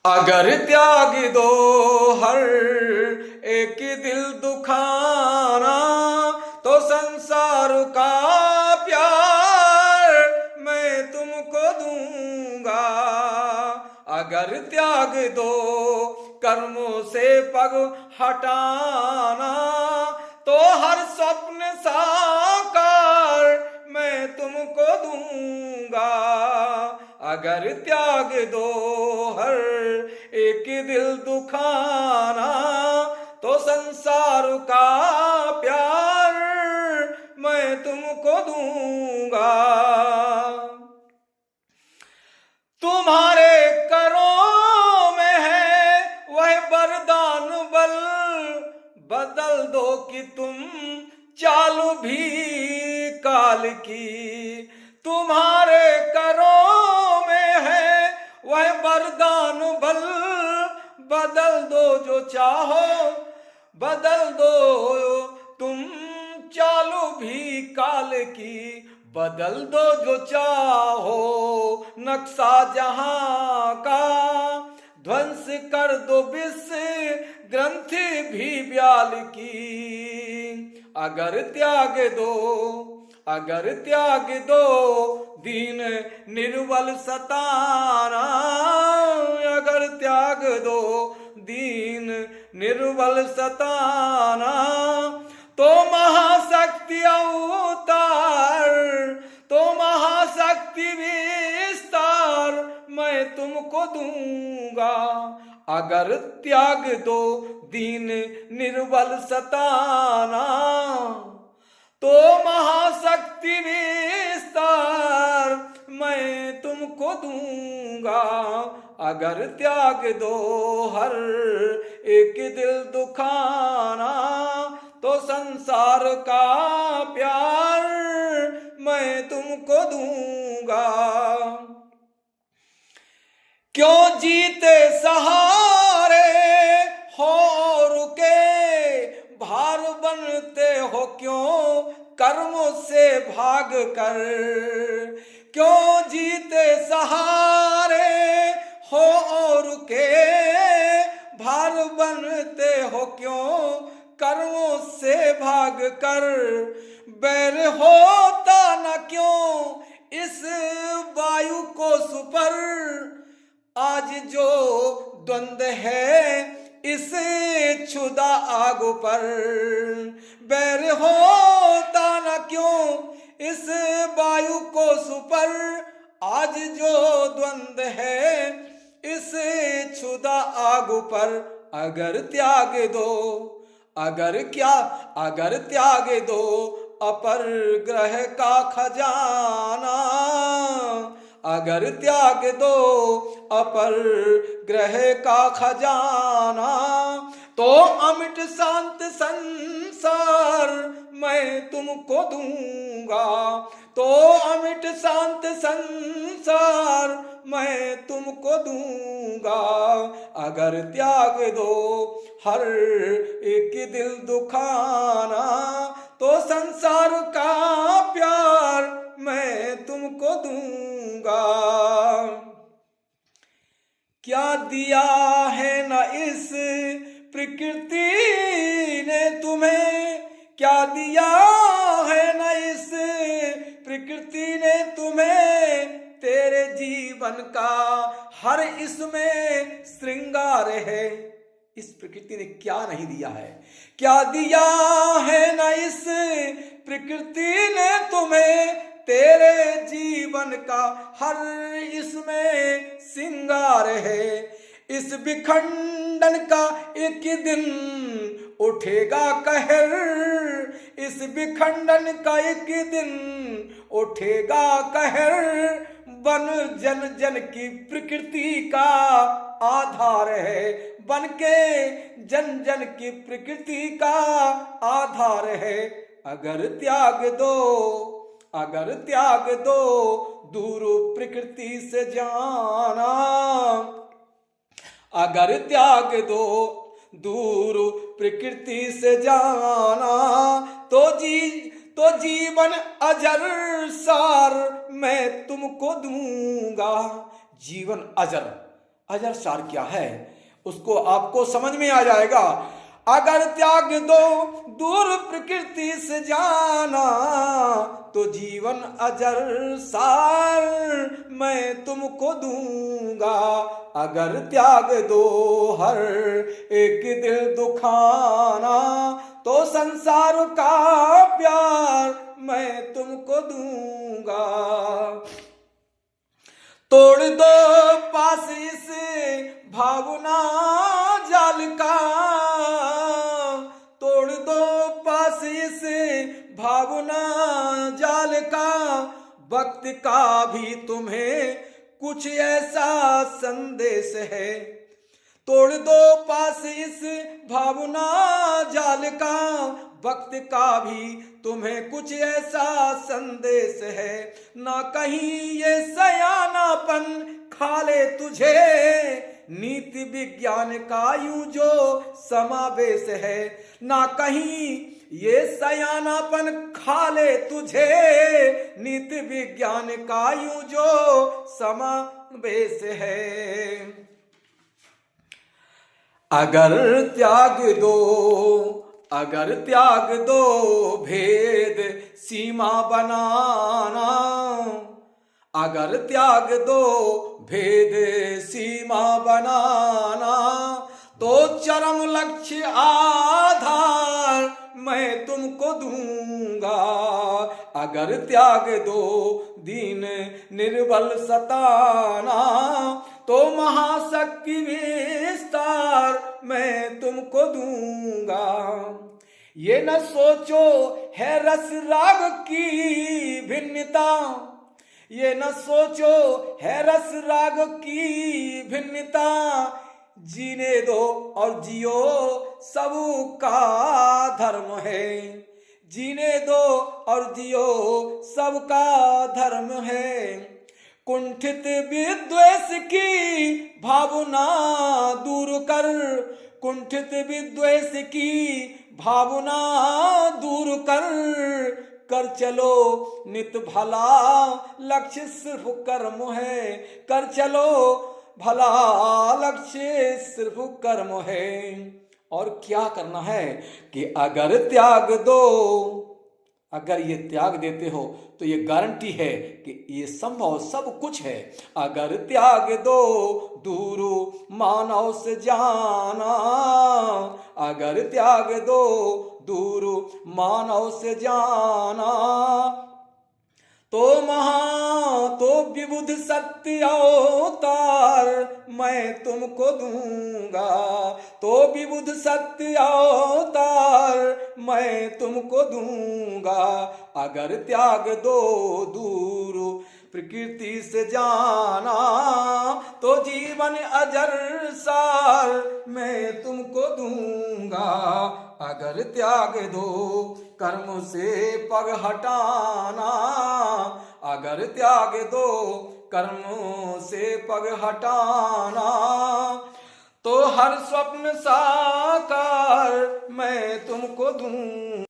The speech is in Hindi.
अगर त्याग दो हर एक दिल दुखाना, तो संसार का प्यार मैं तुमको दूंगा। अगर त्याग दो कर्मों से पग हटाना, तो हर स्वप्न साकार मैं तुमको दूंगा। अगर त्याग दो हर एक दिल दुखाना, तो संसार का प्यार मैं तुमको दूंगा। तुम्हारे करों में है वह वरदान बल, बदल दो कि तुम चालू भी काल की। तुम्हारे करों में है वह वरदान बल, बदल दो जो चाहो बदल दो तुम चालू भी काल की। बदल दो जो चाहो नक्शा जहां का, ध्वंस कर दो विष ग्रंथि भी ब्याल की। अगर त्याग दो दीन निर्बल सताना, अगर त्याग दो दीन निर्बल सताना, तो महाशक्ति अवतार, तो महाशक्ति विस्तार मैं तुमको दूंगा। अगर त्याग दो दीन निर्बल सताना, तो महाशक्ति विस्तार मैं तुमको दूंगा। अगर त्याग दो हर एक दिल दुखाना, तो संसार का प्यार मैं तुमको दूंगा। क्यों जीते सहारे हो रुके भार बनते हो, क्यों कर्मों से भाग कर। क्यों जीते सहारे हो रुके भार बनते हो, क्यों कर्मों से भाग कर। बैर होता न क्यों इस वायु को सुपर, आज जो द्वंद है इस क्षुधा आग पर। बैर होता न क्यों इस वायु को सुपर, आज जो द्वंद है इस क्षुधा आग पर। अगर त्याग दो अपर ग्रह का खजाना, अगर त्याग दो अपर ग्रह का खजाना, तो अमिट शांत संसार मैं तुमको दूंगा। तो अमिट शांत संसार मैं तुमको दूंगा। अगर त्याग दो हर एक दिल दुखाना, तो संसार का प्यार मैं तुमको दूंगा। क्या दिया है न इस प्रकृति ने तुम्हें, क्या दिया है न इस प्रकृति ने तुम्हें, तेरे जीवन का हर इसमें श्रृंगार है। इस प्रकृति ने क्या नहीं दिया है, क्या दिया है न इस प्रकृति ने तुम्हें, तेरे जीवन का हर इसमें श्रृंगार है। इस विखंडन का एक दिन उठेगा कहर, इस विखंडन का एक दिन उठेगा कहर। वन जन जन की प्रकृति का आधार है, बन के जन जन की प्रकृति का आधार है। अगर त्याग दो दूर प्रकृति से जाना, अगर त्याग दो दूर प्रकृति से जाना, तो जीवन अजर सार मैं तुमको दूंगा। जीवन अजर, अजर सार क्या है उसको आपको समझ में आ जाएगा। अगर त्याग दो दूर प्रकृति से जाना, तो जीवन अजर सार मैं तुमको दूंगा। अगर त्याग दो हर एक दिल दुखाना, तो संसार का प्यार मैं तुमको दूंगा। तोड़ दो पास इस भावना जाल का, तोड़ दो पास इस भावना जाल का। वक्त का भी तुम्हें कुछ ऐसा संदेश है। तोड़ दो पास इस भावना जाल का, वक्त का भी तुम्हें कुछ ऐसा संदेश है। ना कहीं ये सयानापन खा ले तुझे, नीति विज्ञान का यूं जो समावेश है। ना कहीं ये सयानापन खा ले तुझे, नीति विज्ञान का यूं जो समावेश है। अगर त्याग दो, अगर त्याग दो भेद सीमा बनाना, अगर त्याग दो भेद सीमा बनाना, तो चरम लक्ष्य आधार मैं तुमको दूंगा। अगर त्याग दो दीन निर्बल सताना, तो महाशक्ति विस्तार मैं तुमको दूंगा। ये न सोचो है रस राग की भिन्नता, ये न सोचो है रस राग की भिन्नता। जीने दो और जियो सबका धर्म है, जीने दो और जियो सबका धर्म है। कुंठित विद्वेष की भावना दूर कर, कुंठित विद्वेष की भावना दूर कर चलो नित भला लक्ष्य सिर्फ कर्म है। कर चलो भला लक्ष्य सिर्फ कर्म है। और क्या करना है कि अगर त्याग दो, अगर ये त्याग देते हो तो ये गारंटी है कि ये संभव सब कुछ है। अगर त्याग दो दूर मानव से जाना, अगर त्याग दो दूर मानव से जाना, तो तो विबुध सत्य अवतार मैं तुमको दूंगा। तो विबुध सत्य अवतार मैं तुमको दूंगा। अगर त्याग दो दूर प्रकृति से जाना, तो जीवन अजर सार मैं तुमको दूंगा। अगर त्याग दो कर्म से पग हटाना, अगर त्याग दो कर्म से पग हटाना, तो हर स्वप्न साकार मैं तुमको दूं।